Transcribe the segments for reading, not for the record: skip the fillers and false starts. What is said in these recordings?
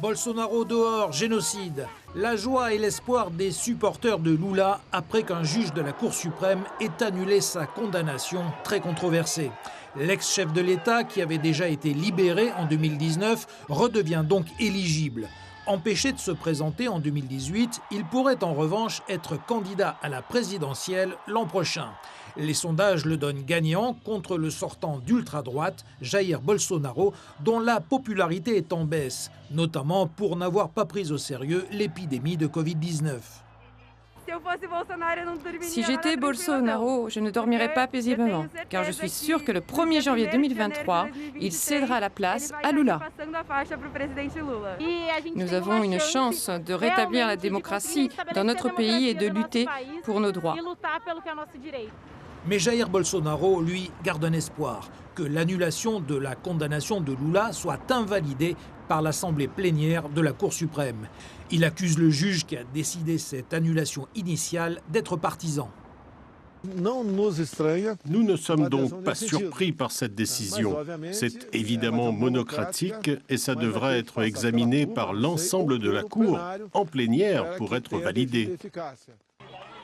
Bolsonaro dehors, génocide. La joie et l'espoir des supporters de Lula après qu'un juge de la Cour suprême ait annulé sa condamnation très controversée. L'ex-chef de l'État, qui avait déjà été libéré en 2019, redevient donc éligible. Empêché de se présenter en 2018, il pourrait en revanche être candidat à la présidentielle l'an prochain. Les sondages le donnent gagnant contre le sortant d'ultra-droite, Jair Bolsonaro, dont la popularité est en baisse, notamment pour n'avoir pas pris au sérieux l'épidémie de Covid-19. Si j'étais Bolsonaro, je ne dormirais pas paisiblement, car je suis sûr que le 1er janvier 2023, il cédera la place à Lula. Nous avons une chance de rétablir la démocratie dans notre pays et de lutter pour nos droits. Mais Jair Bolsonaro, lui, garde un espoir, que l'annulation de la condamnation de Lula soit invalidée par l'Assemblée plénière de la Cour suprême. Il accuse le juge qui a décidé cette annulation initiale d'être partisan. Nous ne sommes donc pas surpris par cette décision. C'est évidemment monocratique et ça devra être examiné par l'ensemble de la Cour en plénière pour être validé.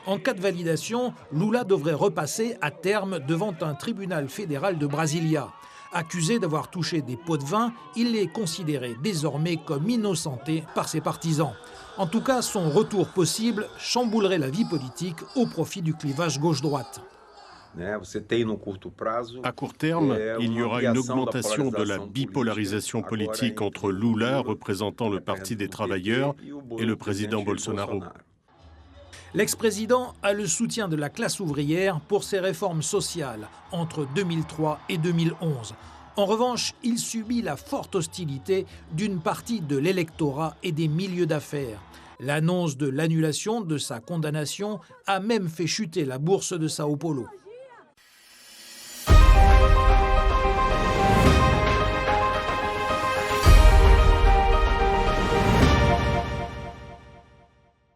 En cas de validation, Lula devrait repasser à terme devant un tribunal fédéral de Brasilia. Accusé d'avoir touché des pots de vin, il est considéré désormais comme innocenté par ses partisans. En tout cas, son retour possible chamboulerait la vie politique au profit du clivage gauche-droite. À court terme, il y aura une augmentation de la bipolarisation politique entre Lula, représentant le Parti des travailleurs, et le président Bolsonaro. L'ex-président a le soutien de la classe ouvrière pour ses réformes sociales entre 2003 et 2011. En revanche, il subit la forte hostilité d'une partie de l'électorat et des milieux d'affaires. L'annonce de l'annulation de sa condamnation a même fait chuter la bourse de Sao Paulo.